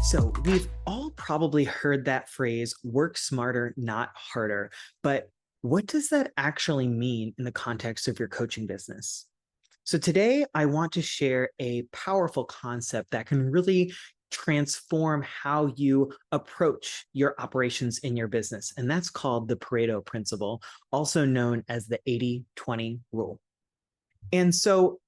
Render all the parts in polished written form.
So we've all probably heard that phrase, work smarter, not harder. But what does that actually mean in the context of your coaching business? So today I want to share a powerful concept that can really transform how you approach your operations in your business. And that's called the Pareto principle, also known as the 80-20 rule. And so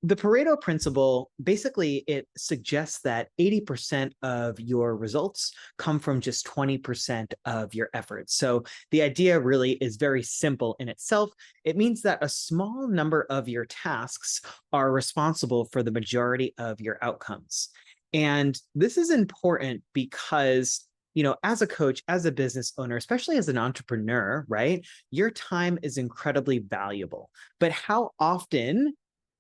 the Pareto principle, basically, it suggests that 80% of your results come from just 20% of your efforts. So the idea really is very simple in itself. It means that a small number of your tasks are responsible for the majority of your outcomes. And this is important because as a coach, as a business owner, especially as an entrepreneur, right? Your time is incredibly valuable. But how often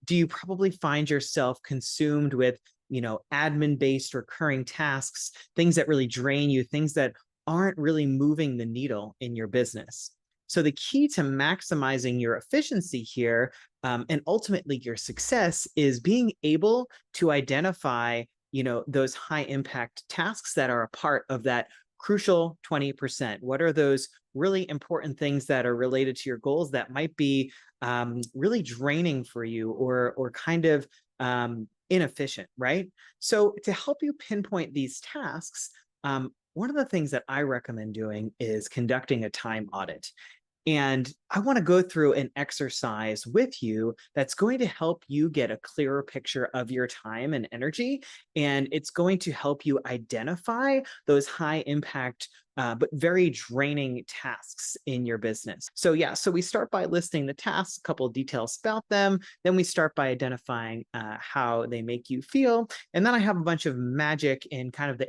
do you probably find yourself consumed with, admin-based recurring tasks, things that really drain you, things that aren't really moving the needle in your business? So the key to maximizing your efficiency here, and ultimately your success, is being able to identify, those high impact tasks that are a part of that crucial 20%. What are those really important things that are related to your goals that might be really draining for you or kind of inefficient, right? So to help you pinpoint these tasks, one of the things that I recommend doing is conducting a time audit. And I want to go through an exercise with you that's going to help you get a clearer picture of your time and energy. And it's going to help you identify those high impact, but very draining tasks in your business. So so we start by listing the tasks, a couple of details about them. Then we start by identifying how they make you feel. And then I have a bunch of magic in kind of the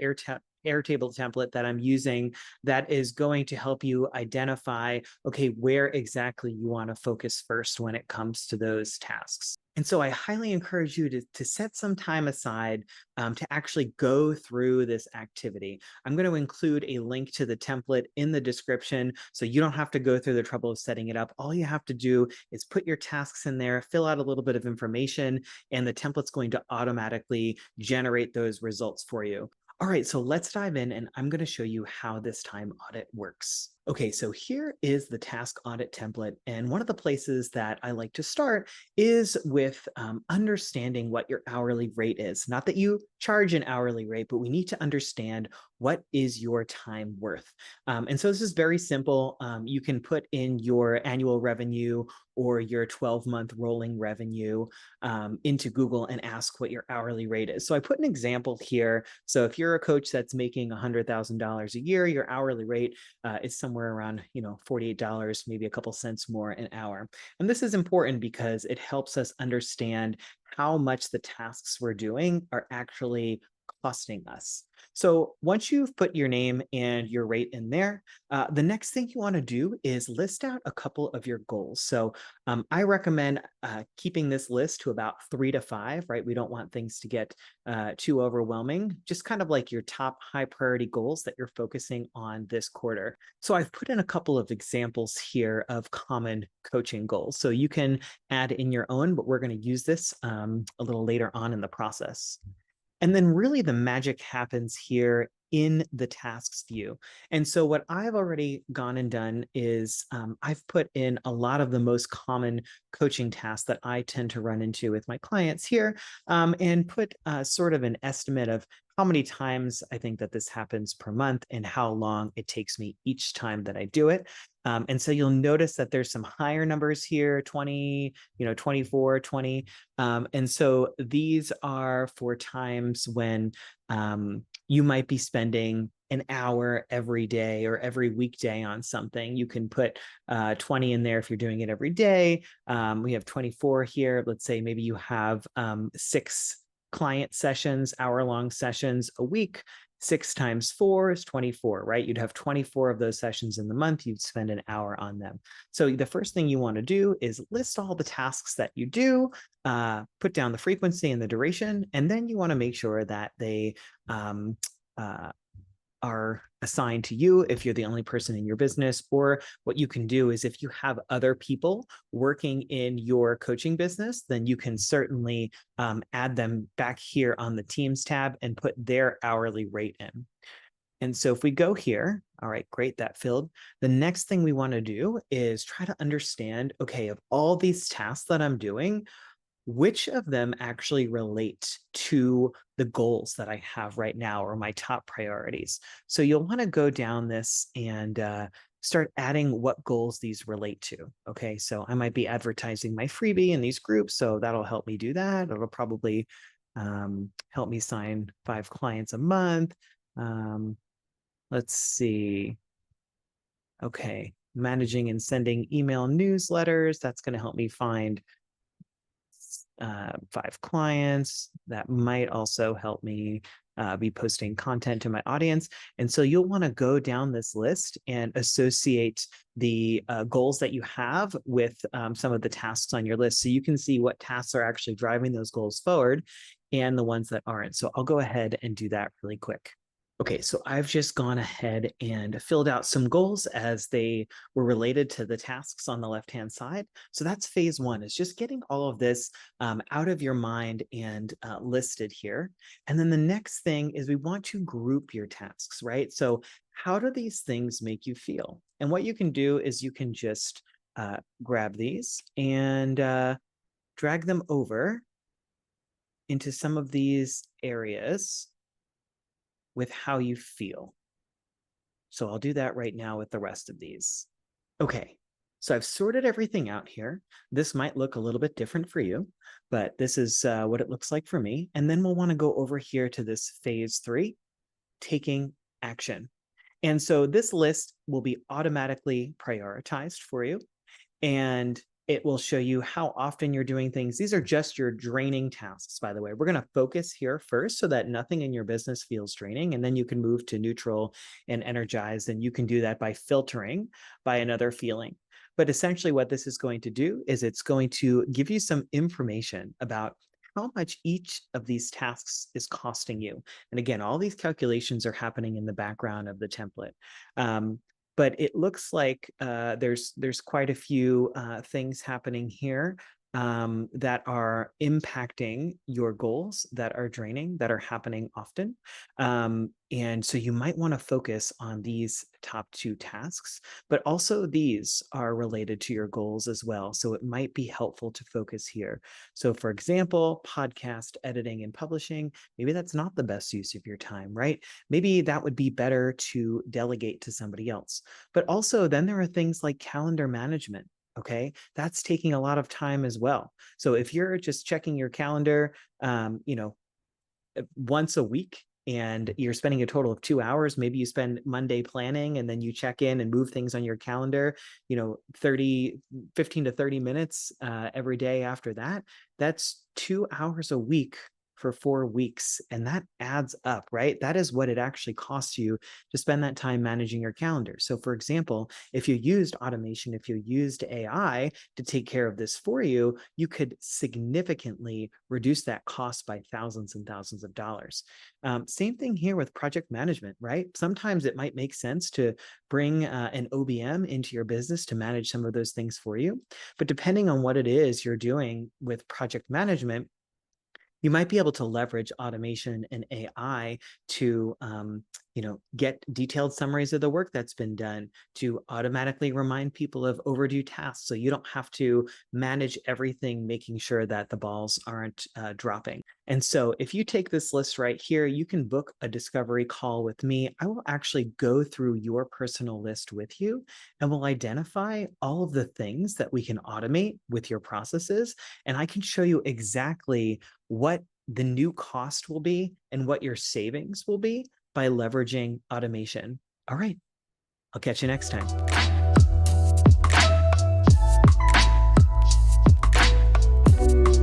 Airtable template that I'm using that is going to help you identify, okay, where exactly you want to focus first when it comes to those tasks. And so I highly encourage you to set some time aside to actually go through this activity. I'm going to include a link to the template in the description so you don't have to go through the trouble of setting it up. All you have to do is put your tasks in there, fill out a little bit of information, and the template's going to automatically generate those results for you. All right, so let's dive in and I'm going to show you how this time audit works. Okay, so here is the task audit template. And one of the places that I like to start is with understanding what your hourly rate is. Not that you charge an hourly rate, but we need to understand what is your time worth. And so this is very simple. You can put in your annual revenue or your 12-month rolling revenue into Google and ask what your hourly rate is. So I put an example here. So if you're a coach that's making $100,000 a year, your hourly rate is somewhere around, $48, maybe a couple cents more an hour. And this is important because it helps us understand how much the tasks we're doing are actually costing us. So once you've put your name and your rate in there, the next thing you want to do is list out a couple of your goals. So I recommend keeping this list to about 3 to 5, right? We don't want things to get too overwhelming, just kind of like your top high priority goals that you're focusing on this quarter. So I've put in a couple of examples here of common coaching goals. So you can add in your own, but we're going to use this a little later on in the process. And then really the magic happens here in the tasks view. And so what I've already gone and done is I've put in a lot of the most common coaching tasks that I tend to run into with my clients here, and put sort of an estimate of how many times I think that this happens per month and how long it takes me each time that I do it. And so you'll notice that there's some higher numbers here, 20, 24, 20. And so these are for times when you might be spending an hour every day or every weekday on something. You can put 20 in there if you're doing it every day. We have 24 here. Let's say maybe you have 6 client sessions, hour-long sessions a week. 6 times 4 is 24, right? You'd have 24 of those sessions in the month. You'd spend an hour on them. So the first thing you want to do is list all the tasks that you do, put down the frequency and the duration, and then you want to make sure that they are assigned to you if you're the only person in your business. Or what you can do is if you have other people working in your coaching business, then you can certainly add them back here on the Teams tab and put their hourly rate in. And so if we go here, all right, great, that filled. The next thing we want to do is try to understand, okay, of all these tasks that I'm doing, which of them actually relate to the goals that I have right now or my top priorities. So you'll want to go down this and start adding what goals these relate to. Okay, so I might be advertising my freebie in these groups, so that'll help me do that. It'll probably help me sign 5 clients a month. Let's see. Okay, managing and sending email newsletters. That's going to help me find 5 clients. That might also help me be posting content to my audience. And so you'll want to go down this list and associate the goals that you have with some of the tasks on your list. So you can see what tasks are actually driving those goals forward and the ones that aren't. So I'll go ahead and do that really quick. Okay, so I've just gone ahead and filled out some goals as they were related to the tasks on the left-hand side. So that's phase 1, is just getting all of this out of your mind and listed here. And then the next thing is we want to group your tasks, right? So how do these things make you feel? And what you can do is you can just grab these and drag them over into some of these areas with how you feel. So I'll do that right now with the rest of these. Okay, so I've sorted everything out here. This might look a little bit different for you, but this is what it looks like for me. And then we'll want to go over here to this phase 3, taking action. And so this list will be automatically prioritized for you. And it will show you how often you're doing things. These are just your draining tasks, by the way. We're going to focus here first so that nothing in your business feels draining, and then you can move to neutral and energized, and you can do that by filtering by another feeling. But essentially what this is going to do is it's going to give you some information about how much each of these tasks is costing you. And again, all these calculations are happening in the background of the template. But it looks like there's quite a few things happening here that are impacting your goals, that are draining, that are happening often. And so you might want to focus on these top 2 tasks, but also these are related to your goals as well. So it might be helpful to focus here. So for example, podcast editing and publishing, maybe that's not the best use of your time, right? Maybe that would be better to delegate to somebody else. But also then there are things like calendar management. Okay, that's taking a lot of time as well. So if you're just checking your calendar, once a week, and you're spending a total of 2 hours, maybe you spend Monday planning and then you check in and move things on your calendar, 15 to 30 minutes every day after that, that's 2 hours a week for 4 weeks. And that adds up, right? That is what it actually costs you to spend that time managing your calendar. So for example, if you used automation, if you used AI to take care of this for you, you could significantly reduce that cost by thousands and thousands of dollars. Same thing here with project management, right? Sometimes it might make sense to bring an OBM into your business to manage some of those things for you. But depending on what it is you're doing with project management, you might be able to leverage automation and AI to, get detailed summaries of the work that's been done, to automatically remind people of overdue tasks, so you don't have to manage everything, making sure that the balls aren't dropping. And so if you take this list right here, you can book a discovery call with me. I will actually go through your personal list with you, and we'll identify all of the things that we can automate with your processes. And I can show you exactly what the new cost will be and what your savings will be by leveraging automation. All right, I'll catch you next time.